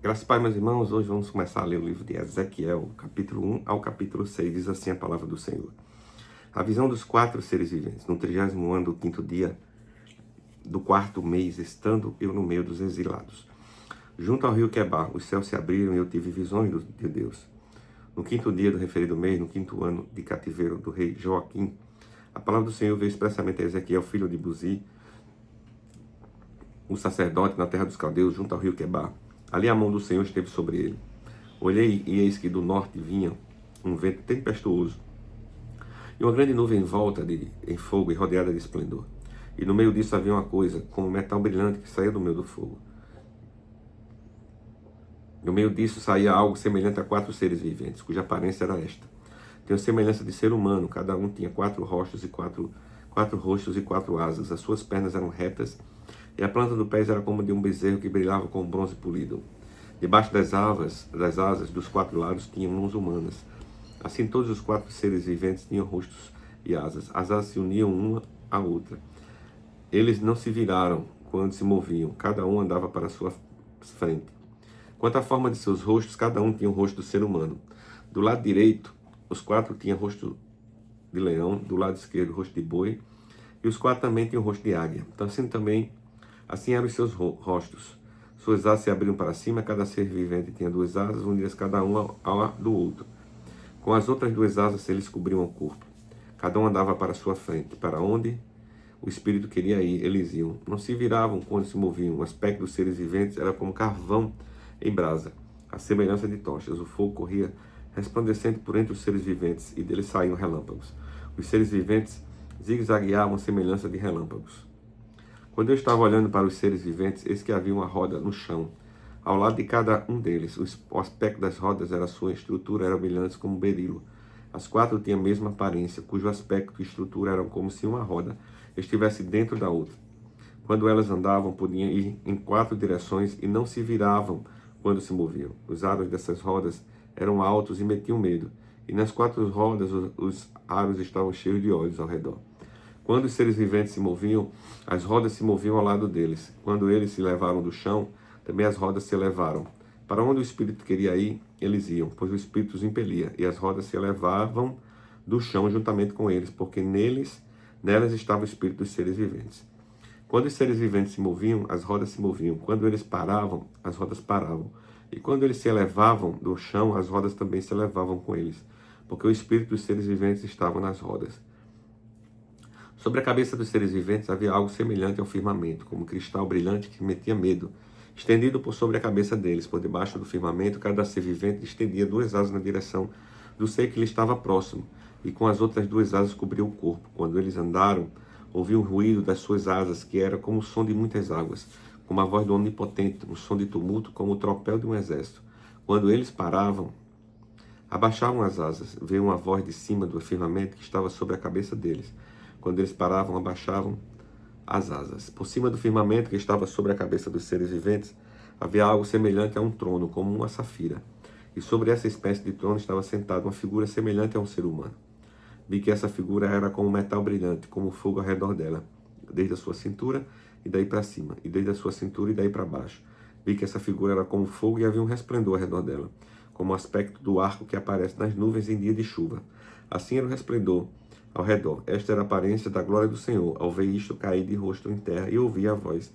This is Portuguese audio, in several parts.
Graças a Pai, meus irmãos, hoje vamos começar a ler o livro de Ezequiel, capítulo 1 ao capítulo 6, diz assim a palavra do Senhor. A visão dos 4 seres viventes, no 30º ano do 5º dia do 4º mês, estando eu no meio dos exilados. Junto ao rio Quebar, os céus se abriram e eu tive visões de Deus. No 5º dia do referido mês, no 5º ano de cativeiro do rei Joaquim, a palavra do Senhor veio expressamente a Ezequiel, filho de Buzi, o sacerdote na terra dos caldeus, junto ao rio Quebar. Ali a mão do Senhor esteve sobre ele. Olhei e eis que do norte vinha um vento tempestuoso e uma grande nuvem em volta em fogo e rodeada de esplendor. E no meio disso havia uma coisa, como metal brilhante que saía do meio do fogo. No meio disso saía algo semelhante a 4 seres viventes, cuja aparência era esta. Tinha semelhança de ser humano, cada um tinha 4 rostos e quatro rostos e 4 asas. As suas pernas eram retas e a planta do pés era como de um bezerro que brilhava com bronze polido. Debaixo das asas dos 4 lados tinham mãos humanas. Assim todos os 4 seres viventes tinham rostos e asas. As asas se uniam uma à outra. Eles não se viraram quando se moviam, cada um andava para a sua frente. Quanto à forma de seus rostos, cada um tinha o rosto do ser humano. Do lado direito, os 4 tinham rosto de leão, do lado esquerdo, rosto de boi, e os 4 também tinham o rosto de águia. Então assim eram os seus rostos. Suas asas se abriam para cima, cada ser vivente tinha 2 asas, unidas cada uma à do outro. Com as outras 2 asas eles cobriam o corpo. Cada um andava para a sua frente, para onde o espírito queria ir, eles iam. Não se viravam quando se moviam. O aspecto dos seres viventes era como carvão em brasa, a semelhança de tochas. O fogo corria resplandecente por entre os seres viventes, e deles saíam relâmpagos. Os seres viventes zigue-zagueavam a semelhança de relâmpagos. Quando eu estava olhando para os seres viventes, eis que havia uma roda no chão. Ao lado de cada um deles, o aspecto das rodas era sua estrutura, era brilhante como berilo. As 4 tinham a mesma aparência, cujo aspecto e estrutura eram como se uma roda estivesse dentro da outra. Quando elas andavam, podiam ir em 4 direções e não se viravam quando se moviam. Os aros dessas rodas eram altos e metiam medo, e nas 4 rodas os aros estavam cheios de olhos ao redor. Quando os seres viventes se moviam, as rodas se moviam ao lado deles. Quando eles se levaram do chão, também as rodas se elevaram. Para onde o espírito queria ir, eles iam, pois o espírito os impelia, e as rodas se elevavam do chão juntamente com eles, porque nelas estava o espírito dos seres viventes. Quando os seres viventes se moviam, as rodas se moviam. Quando eles paravam, as rodas paravam. E quando eles se elevavam do chão, as rodas também se elevavam com eles, porque o espírito dos seres viventes estava nas rodas. Sobre a cabeça dos seres viventes havia algo semelhante ao firmamento, como um cristal brilhante que metia medo, estendido por sobre a cabeça deles. Por debaixo do firmamento, cada ser vivente estendia 2 asas na direção do ser que lhe estava próximo, e com as outras 2 asas cobria o corpo. Quando eles andaram, ouviam o ruído das suas asas, que era como o som de muitas águas, como a voz do Onipotente, um som de tumulto, como o tropel de um exército. Quando eles paravam, abaixavam as asas, veio uma voz de cima do firmamento que estava sobre a cabeça deles. Quando eles paravam, abaixavam as asas. Por cima do firmamento que estava sobre a cabeça dos seres viventes, havia algo semelhante a um trono, como uma safira. E sobre essa espécie de trono estava sentada uma figura semelhante a um ser humano. Vi que essa figura era como metal brilhante, como fogo ao redor dela, desde a sua cintura e daí para cima, e desde a sua cintura e daí para baixo. Vi que essa figura era como fogo e havia um resplendor ao redor dela, como o aspecto do arco que aparece nas nuvens em dia de chuva. Assim era o resplendor ao redor. Esta era a aparência da glória do Senhor. Ao ver isto, caí de rosto em terra e ouvi a voz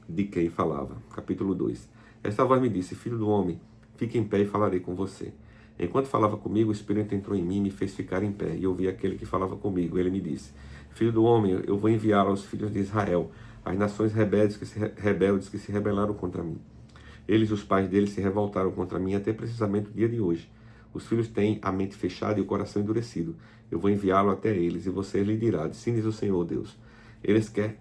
de quem falava. Capítulo 2. Esta voz me disse: Filho do homem, fique em pé e falarei com você. Enquanto falava comigo, o Espírito entrou em mim e me fez ficar em pé. E ouvi aquele que falava comigo. Ele me disse: Filho do homem, eu vou enviá-lo aos filhos de Israel, às nações rebeldes que se rebelaram contra mim. Eles, os pais deles, se revoltaram contra mim até precisamente o dia de hoje. Os filhos têm a mente fechada e o coração endurecido. Eu vou enviá-lo até eles, e você lhe dirá: assim diz o Senhor Deus. Eles quer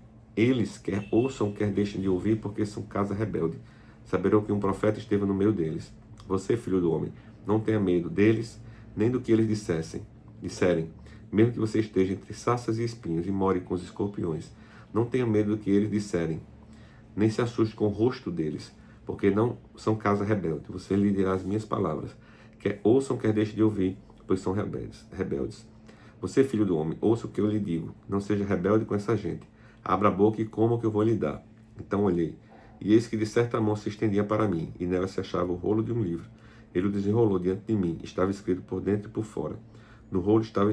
ouçam, quer deixem de ouvir, porque são casa rebelde. Saberão que um profeta esteve no meio deles. Você, filho do homem, não tenha medo deles, nem do que eles disserem. Mesmo que você esteja entre sarças e espinhos e more com os escorpiões, não tenha medo do que eles disserem, nem se assuste com o rosto deles, porque não são casa rebelde. Você lhe dirá as minhas palavras. Quer ouçam, quer deixem de ouvir, pois são rebeldes. Você, filho do homem, ouça o que eu lhe digo. Não seja rebelde com essa gente. Abra a boca e coma o que eu vou lhe dar. Então olhei, E eis que de certa mão se estendia para mim, e nela se achava o rolo de um livro. Ele o desenrolou diante de mim, estava escrito por dentro e por fora. No rolo estavam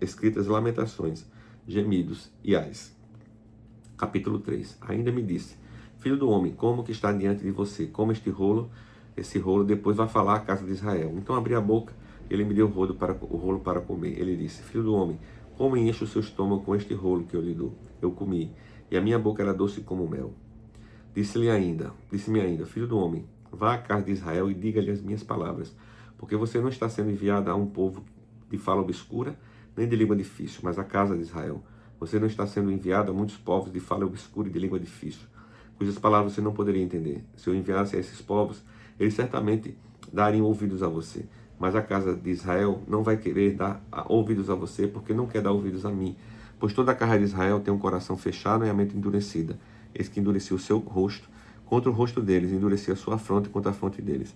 escritas lamentações, gemidos e ais. Capítulo 3. Ainda me disse: Filho do homem, como que está diante de você? Como esse rolo depois vai falar à casa de Israel. Então abri a boca, ele me deu o rolo para comer. Ele disse: Filho do homem, como enche o seu estômago com este rolo que eu lhe dou? Eu comi, e a minha boca era doce como mel. Disse-me ainda, filho do homem, vá à casa de Israel e diga-lhe as minhas palavras, porque você não está sendo enviado a um povo de fala obscura, nem de língua difícil, mas à casa de Israel. Você não está sendo enviado a muitos povos de fala obscura e de língua difícil, cujas palavras você não poderia entender. Se eu enviasse a esses povos, eles certamente dariam ouvidos a você. Mas a casa de Israel não vai querer dar ouvidos a você, porque não quer dar ouvidos a mim. Pois toda a casa de Israel tem um coração fechado e a mente endurecida. Eis que endureci o seu rosto contra o rosto deles, endureci a sua fronte contra a fronte deles.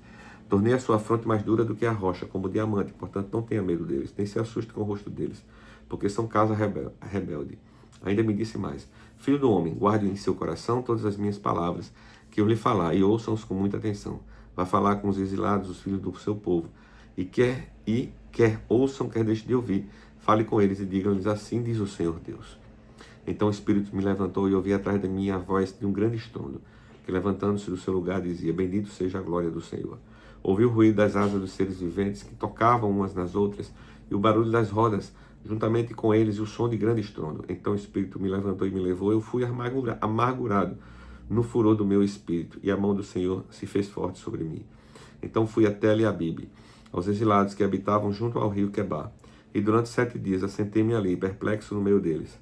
Tornei a sua fronte mais dura do que a rocha, como diamante, portanto não tenha medo deles, nem se assuste com o rosto deles, porque são casa rebelde. Ainda me disse mais: Filho do homem, guarde em seu coração todas as minhas palavras, que eu lhe falar, e ouçam-os com muita atenção. Vá falar com os exilados, os filhos do seu povo, e quer ouçam, quer deixem de ouvir, fale com eles e diga-lhes: assim diz o Senhor Deus. Então o Espírito me levantou e ouvi atrás de mim a voz de um grande estrondo, que levantando-se do seu lugar dizia: Bendito seja a glória do Senhor. Ouvi o ruído das asas dos seres viventes que tocavam umas nas outras, e o barulho das rodas, juntamente com eles, e o som de grande estrondo. Então o Espírito me levantou e me levou. Eu fui amargurado no furor do meu espírito, e a mão do Senhor se fez forte sobre mim. Então fui até Eliabibe, aos exilados que habitavam junto ao rio Quebar, e durante 7 dias assentei-me ali, perplexo no meio deles.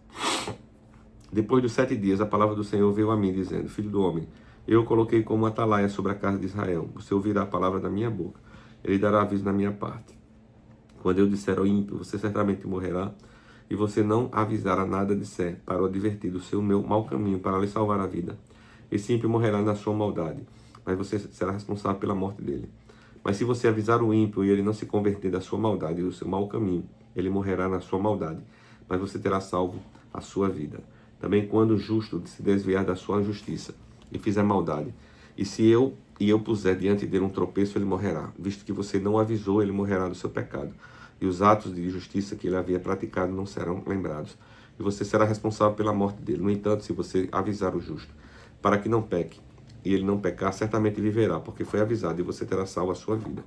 Depois dos 7 dias, a palavra do Senhor veio a mim, dizendo: Filho do homem, eu o coloquei como atalaia sobre a casa de Israel. Você ouvirá a palavra da minha boca. Ele dará aviso da minha parte. Quando eu disser ao ímpio: você certamente morrerá, e você não avisar a nada disser, para o advertir do seu mau caminho, para lhe salvar a vida. Esse ímpio morrerá na sua maldade, mas você será responsável pela morte dele. Mas se você avisar o ímpio e ele não se converter da sua maldade e do seu mau caminho, ele morrerá na sua maldade, mas você terá salvo a sua vida. Também quando o justo se desviar da sua justiça e fizer maldade, e eu puser diante dele um tropeço, ele morrerá. Visto que você não avisou, ele morrerá do seu pecado. E os atos de justiça que ele havia praticado não serão lembrados. E você será responsável pela morte dele. No entanto, se você avisar o justo, para que não peque, e ele não pecar, certamente viverá, porque foi avisado, e você terá salvo a sua vida.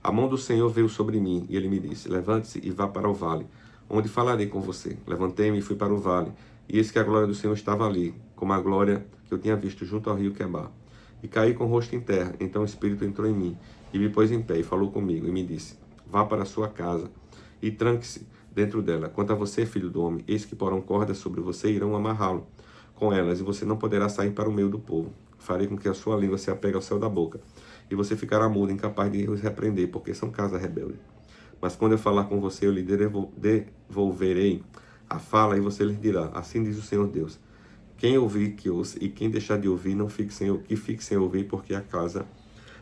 A mão do Senhor veio sobre mim, e ele me disse: Levante-se e vá para o vale, onde falarei com você. Levantei-me e fui para o vale, e eis que a glória do Senhor estava ali, como a glória que eu tinha visto junto ao rio Quebar. E caí com o rosto em terra. Então o Espírito entrou em mim, e me pôs em pé, e falou comigo, e me disse: Vá para a sua casa, e tranque-se dentro dela. Quanto a você, filho do homem, eis que porão cordas sobre você e irão amarrá-lo com elas, e você não poderá sair para o meio do povo. Farei com que a sua língua se apegue ao céu da boca, e você ficará mudo, incapaz de os repreender, porque são casa rebelde. Mas quando eu falar com você, eu lhe devolverei a fala, e você lhe dirá: assim diz o Senhor Deus. Quem ouvir, que ouça, e quem deixar de ouvir, que fique sem ouvir,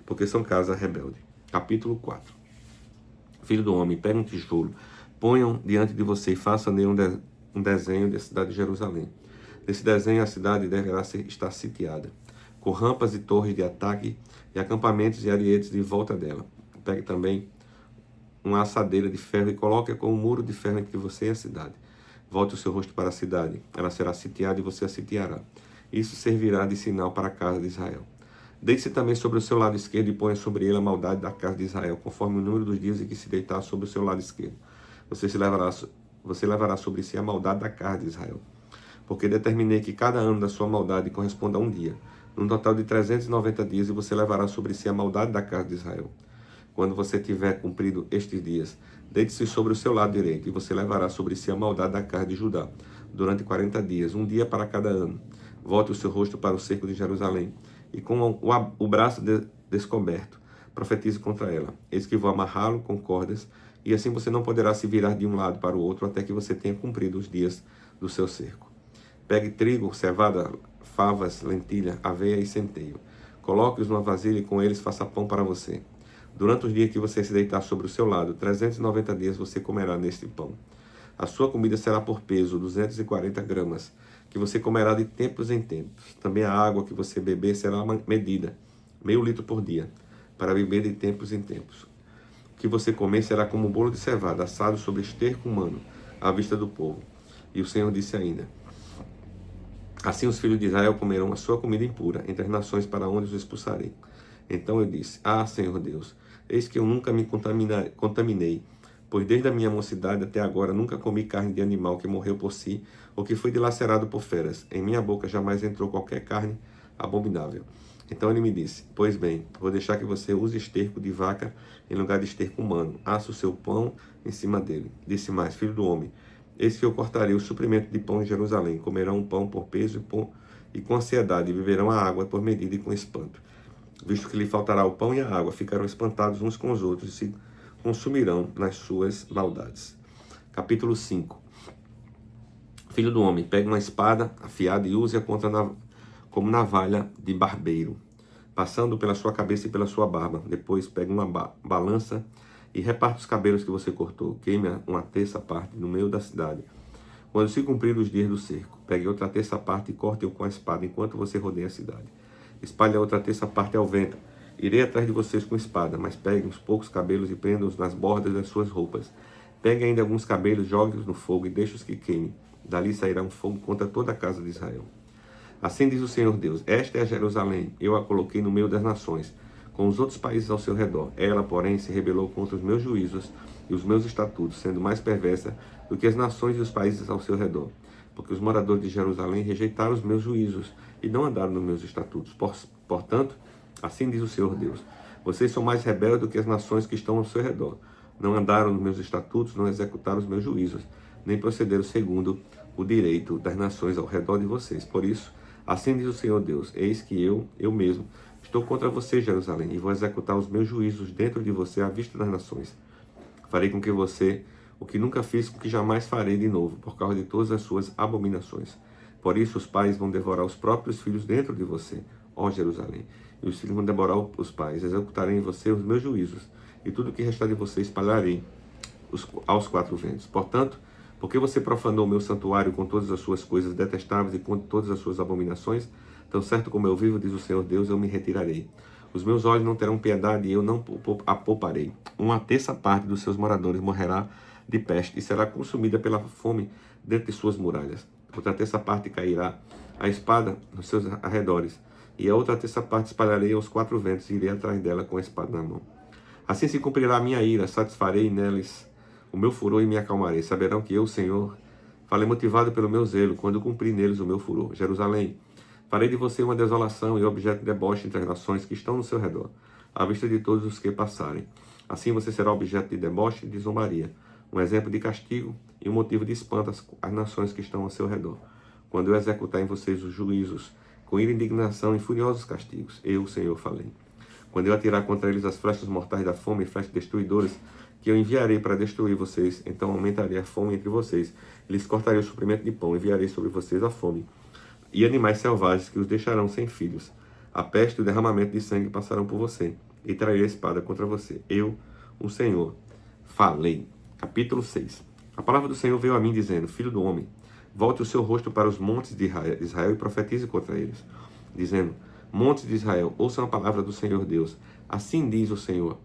porque são casa rebelde. Capítulo 4. Filho do homem, pegue um tijolo, ponham diante de você e faça nele um desenho da cidade de Jerusalém. Nesse desenho, a cidade deverá estar sitiada, com rampas e torres de ataque, e acampamentos e arietes de volta dela. Pegue também uma assadeira de ferro e coloque-a com um muro de ferro entre você e a cidade. Volte o seu rosto para a cidade, ela será sitiada e você a sitiará. Isso servirá de sinal para a casa de Israel. Deite-se também sobre o seu lado esquerdo e ponha sobre ele a maldade da casa de Israel, conforme o número dos dias em que se deitar sobre o seu lado esquerdo. Você levará sobre si a maldade da casa de Israel. Porque determinei que cada ano da sua maldade corresponda a um dia, num total de 390 dias, e você levará sobre si a maldade da casa de Israel. Quando você tiver cumprido estes dias, deite-se sobre o seu lado direito, e você levará sobre si a maldade da casa de Judá, durante 40 dias, um dia para cada ano. Volte o seu rosto para o cerco de Jerusalém, e com o braço descoberto, profetize contra ela. Eis que vou amarrá-lo com cordas, e assim você não poderá se virar de um lado para o outro, até que você tenha cumprido os dias do seu cerco. Pegue trigo, cevada, favas, lentilha, aveia e centeio. Coloque-os numa vasilha e com eles faça pão para você. Durante os dias que você se deitar sobre o seu lado, 390 dias você comerá neste pão. A sua comida será por peso, 240 gramas, que você comerá de tempos em tempos. Também a água que você beber será medida, 0,5 litro por dia, para beber de tempos em tempos. O que você comer será como um bolo de cevada, assado sobre esterco humano, à vista do povo. E o Senhor disse ainda: assim os filhos de Israel comerão a sua comida impura entre as nações para onde os expulsarei. Então eu disse: ah, Senhor Deus, eis que eu nunca me contaminei, pois desde a minha mocidade até agora nunca comi carne de animal que morreu por si, ou que foi dilacerado por feras. Em minha boca jamais entrou qualquer carne abominável. Então ele me disse: pois bem, vou deixar que você use esterco de vaca em lugar de esterco humano. Assa o seu pão em cima dele. Disse mais: filho do homem, eis que eu cortarei o suprimento de pão em Jerusalém. Comerão um pão por peso e com ansiedade, e beberão a água por medida e com espanto. Visto que lhe faltará o pão e a água, ficarão espantados uns com os outros e se consumirão nas suas maldades. Capítulo 5. Filho do homem, pegue uma espada afiada e use-a como navalha de barbeiro, passando pela sua cabeça e pela sua barba. Depois pegue uma balança e reparta os cabelos que você cortou. Queime uma terça parte no meio da cidade. Quando se cumprir os dias do cerco, pegue outra terça parte e corte-o com a espada enquanto você rodeia a cidade. Espalhe a outra terça parte ao vento. Irei atrás de vocês com espada, mas pegue uns poucos cabelos e prenda-os nas bordas das suas roupas. Pegue ainda alguns cabelos, jogue-os no fogo e deixe-os que queimem. Dali sairá um fogo contra toda a casa de Israel. Assim diz o Senhor Deus: esta é a Jerusalém, eu a coloquei no meio das nações, com os outros países ao seu redor. Ela, porém, se rebelou contra os meus juízos e os meus estatutos, sendo mais perversa do que as nações e os países ao seu redor. Porque os moradores de Jerusalém rejeitaram os meus juízos e não andaram nos meus estatutos. Portanto, assim diz o Senhor Deus: vocês são mais rebeldes do que as nações que estão ao seu redor. Não andaram nos meus estatutos, não executaram os meus juízos, nem procederam segundo o direito das nações ao redor de vocês. Por isso, assim diz o Senhor Deus: eis que eu mesmo, estou contra você, Jerusalém, e vou executar os meus juízos dentro de você à vista das nações. Farei com que você, o que nunca fiz, o que jamais farei de novo, por causa de todas as suas abominações. Por isso os pais vão devorar os próprios filhos dentro de você, ó Jerusalém. E os filhos vão devorar os pais. Executarei em você os meus juízos, e tudo o que restar de você espalharei aos quatro ventos. Portanto, porque você profanou o meu santuário com todas as suas coisas detestáveis e com todas as suas abominações, tão certo como eu vivo, diz o Senhor Deus, eu me retirarei. Os meus olhos não terão piedade e eu não a pouparei. Uma terça parte dos seus moradores morrerá de peste e será consumida pela fome dentro de suas muralhas. Outra terça parte cairá a espada nos seus arredores, e a outra terça parte espalharei aos quatro ventos e irei atrás dela com a espada na mão. Assim se cumprirá a minha ira, satisfarei neles o meu furor e me acalmarei. Saberão que eu, Senhor, falei motivado pelo meu zelo, quando cumpri neles o meu furor. Jerusalém, farei de você uma desolação e objeto de deboche entre as nações que estão no seu redor, à vista de todos os que passarem. Assim você será objeto de deboche e de zombaria, um exemplo de castigo e um motivo de espanto às nações que estão ao seu redor. Quando eu executar em vocês os juízos, com ira, indignação e furiosos castigos, eu, Senhor, falei. Quando eu atirar contra eles as flechas mortais da fome e flechas destruidoras, que eu enviarei para destruir vocês, então aumentarei a fome entre vocês, lhes cortarei o suprimento de pão, enviarei sobre vocês a fome, e animais selvagens que os deixarão sem filhos. A peste e o derramamento de sangue passarão por você, e trarei a espada contra você. Eu, o Senhor, falei. Capítulo 6. A palavra do Senhor veio a mim dizendo: filho do homem, volte o seu rosto para os montes de Israel e profetize contra eles, dizendo: montes de Israel, ouçam a palavra do Senhor Deus. Assim diz o Senhor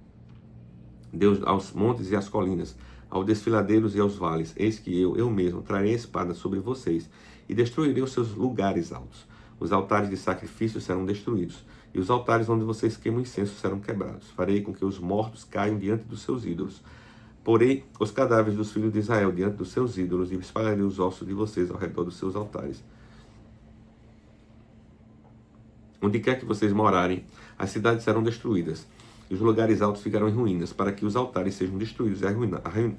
Deus aos montes e às colinas, aos desfiladeiros e aos vales: eis que eu mesmo trarei a espada sobre vocês e destruirei os seus lugares altos. Os altares de sacrifício serão destruídos, e os altares onde vocês queimam incenso serão quebrados. Farei com que os mortos caiam diante dos seus ídolos. Porei os cadáveres dos filhos de Israel diante dos seus ídolos e espalharei os ossos de vocês ao redor dos seus altares. Onde quer que vocês morarem, as cidades serão destruídas, e os lugares altos ficarão em ruínas, para que os altares sejam destruídos e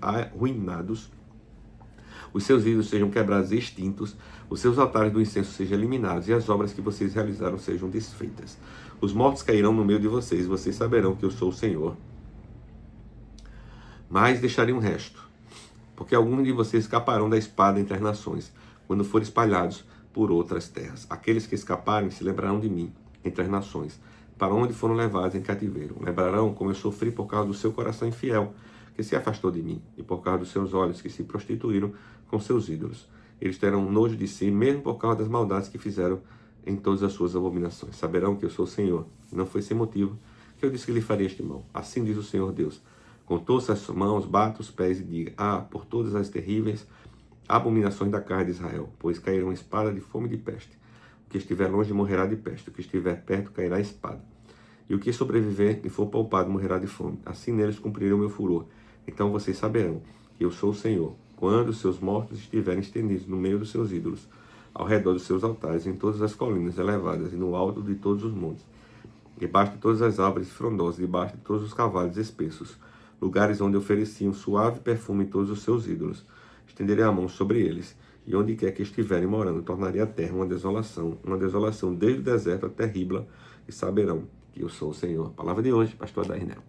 arruinados, os seus ídolos sejam quebrados e extintos, os seus altares do incenso sejam eliminados, e as obras que vocês realizaram sejam desfeitas. Os mortos cairão no meio de vocês, e vocês saberão que eu sou o Senhor. Mas deixarei um resto, porque alguns de vocês escaparão da espada entre as nações, quando forem espalhados por outras terras. Aqueles que escaparem se lembrarão de mim entre as nações, para onde foram levados em cativeiro. Lembrarão como eu sofri por causa do seu coração infiel, que se afastou de mim, e por causa dos seus olhos, que se prostituíram com seus ídolos. eles terão nojo de si, mesmo por causa das maldades que fizeram em todas as suas abominações. Saberão que eu sou o Senhor. Não foi sem motivo que eu disse que lhe faria este mal. Assim diz o Senhor Deus. Com todas as mãos, bata os pés e diga: por todas as terríveis abominações da casa de Israel, pois cairão espada de fome e de peste. O que estiver longe morrerá de peste, o que estiver perto cairá a espada. E o que sobreviver e for poupado morrerá de fome. Assim neles cumprirei o meu furor. Então vocês saberão que eu sou o Senhor, quando os seus mortos estiverem estendidos no meio dos seus ídolos, ao redor dos seus altares, em todas as colinas elevadas e no alto de todos os montes, debaixo de todas as árvores frondosas, debaixo de todos os cavalos espessos, lugares onde ofereciam suave perfume em todos os seus ídolos. Estenderei a mão sobre eles, e onde quer que estiverem morando, tornarei a terra uma desolação desde o deserto até Ribla, e saberão que eu sou o Senhor. Palavra de hoje, pastor Adairnel.